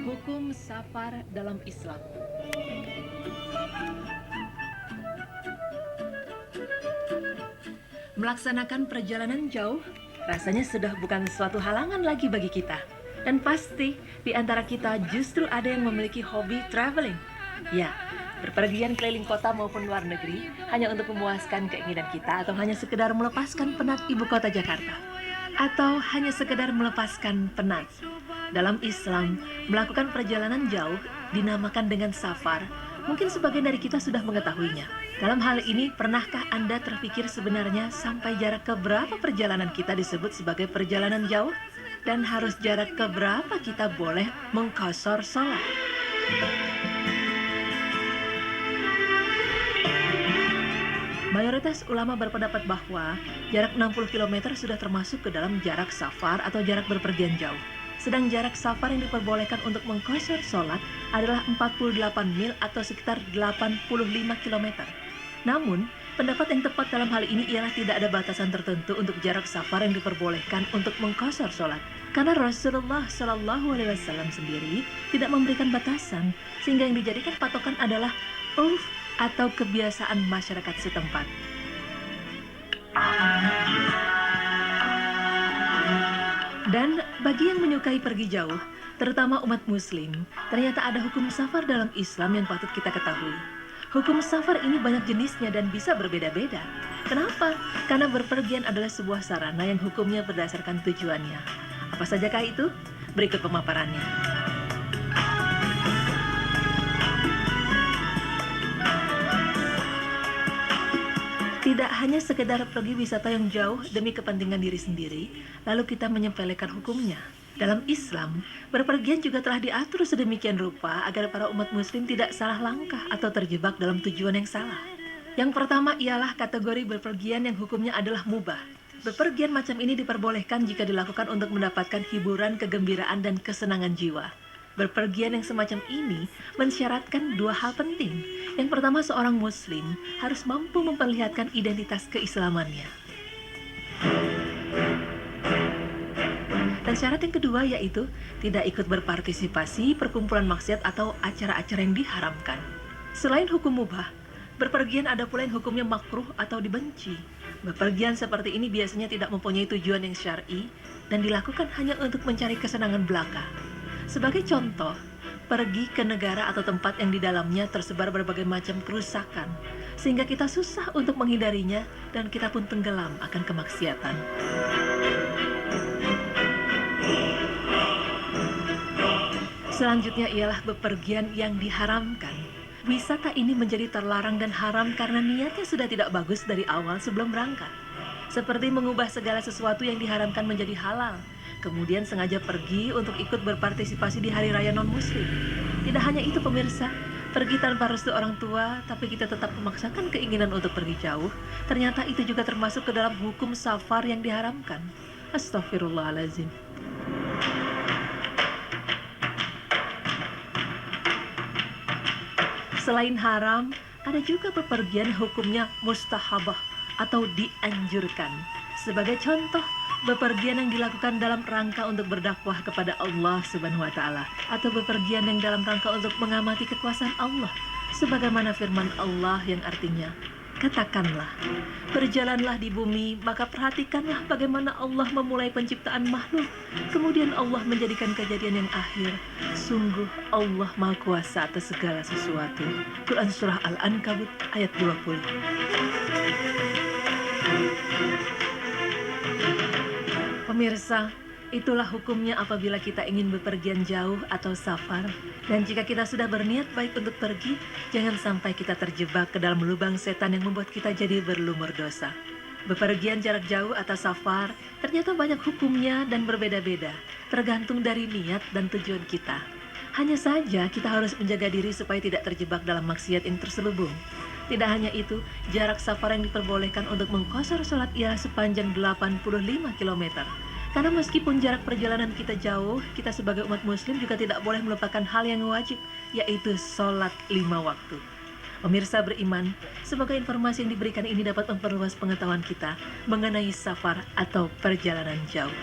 Hukum safar dalam Islam. Melaksanakan perjalanan jauh rasanya sudah bukan suatu halangan lagi bagi kita. Dan pasti di antara kita justru ada yang memiliki hobi traveling. Ya, berpergian keliling kota maupun luar negeri hanya untuk memuaskan keinginan kita, atau hanya sekedar melepaskan penat ibu kota Jakarta, atau hanya sekedar melepaskan penat. Dalam Islam, melakukan perjalanan jauh dinamakan dengan safar. Mungkin sebagian dari kita sudah mengetahuinya. Dalam hal ini, pernahkah Anda terpikir sebenarnya sampai jarak keberapa perjalanan kita disebut sebagai perjalanan jauh? Dan harus jarak keberapa kita boleh mengqashar sholat? Mayoritas ulama berpendapat bahwa jarak 60 km sudah termasuk ke dalam jarak safar atau jarak berpergian jauh. Sedang jarak safar yang diperbolehkan untuk mengqashar sholat adalah 48 mil atau sekitar 85 km. Namun, pendapat yang tepat dalam hal ini ialah tidak ada batasan tertentu untuk jarak safar yang diperbolehkan untuk mengqashar sholat. Karena Rasulullah SAW sendiri tidak memberikan batasan, sehingga yang dijadikan patokan adalah urf atau kebiasaan masyarakat setempat. Dan bagi yang menyukai pergi jauh, terutama umat muslim, ternyata ada hukum safar dalam Islam yang patut kita ketahui. Hukum safar ini banyak jenisnya dan bisa berbeda-beda. Kenapa? Karena berpergian adalah sebuah sarana yang hukumnya berdasarkan tujuannya. Apa sajakah itu? Berikut pemaparannya. Tidak hanya sekedar pergi wisata yang jauh demi kepentingan diri sendiri, lalu kita menyepelekan hukumnya. Dalam Islam, berpergian juga telah diatur sedemikian rupa agar para umat muslim tidak salah langkah atau terjebak dalam tujuan yang salah. Yang pertama ialah kategori berpergian yang hukumnya adalah mubah. Bepergian macam ini diperbolehkan jika dilakukan untuk mendapatkan hiburan, kegembiraan, dan kesenangan jiwa. Berpergian yang semacam ini mensyaratkan dua hal penting. Yang pertama, seorang muslim harus mampu memperlihatkan identitas keislamannya. Dan syarat yang kedua yaitu tidak ikut berpartisipasi perkumpulan maksiat atau acara-acara yang diharamkan. Selain hukum mubah, berpergian ada pula yang hukumnya makruh atau dibenci. Bepergian seperti ini biasanya tidak mempunyai tujuan yang syar'i dan dilakukan hanya untuk mencari kesenangan belaka. Sebagai contoh, pergi ke negara atau tempat yang di dalamnya tersebar berbagai macam kerusakan, sehingga kita susah untuk menghindarinya dan kita pun tenggelam akan kemaksiatan. Selanjutnya ialah bepergian yang diharamkan. Wisata ini menjadi terlarang dan haram karena niatnya sudah tidak bagus dari awal sebelum berangkat. Seperti mengubah segala sesuatu yang diharamkan menjadi halal, kemudian sengaja pergi untuk ikut berpartisipasi di hari raya non-muslim. Tidak hanya itu pemirsa, pergi tanpa restu orang tua, tapi kita tetap memaksakan keinginan untuk pergi jauh, ternyata itu juga termasuk ke dalam hukum safar yang diharamkan. Astaghfirullahaladzim. Selain haram, ada juga bepergian hukumnya mustahabah atau dianjurkan. Sebagai contoh, bepergian yang dilakukan dalam rangka untuk berdakwah kepada Allah Subhanahu wa Ta'ala, atau bepergian yang dalam rangka untuk mengamati kekuasaan Allah, sebagaimana firman Allah yang artinya, katakanlah, berjalanlah di bumi, maka perhatikanlah bagaimana Allah memulai penciptaan makhluk, kemudian Allah menjadikan kejadian yang akhir. Sungguh Allah Maha Kuasa atas segala sesuatu. Quran Surah Al-Ankabut ayat 20. Pemirsa, itulah hukumnya apabila kita ingin bepergian jauh atau safar. Dan jika kita sudah berniat baik untuk pergi, jangan sampai kita terjebak ke dalam lubang setan yang membuat kita jadi berlumur dosa. Bepergian jarak jauh atau safar ternyata banyak hukumnya dan berbeda-beda, tergantung dari niat dan tujuan kita. Hanya saja kita harus menjaga diri supaya tidak terjebak dalam maksiat yang terselubung. Tidak hanya itu, jarak safar yang diperbolehkan untuk mengqashar sholat ialah sepanjang 85 km. Karena meskipun jarak perjalanan kita jauh, kita sebagai umat muslim juga tidak boleh melupakan hal yang wajib, yaitu sholat 5 waktu. Pemirsa beriman, semoga informasi yang diberikan ini dapat memperluas pengetahuan kita mengenai safar atau perjalanan jauh.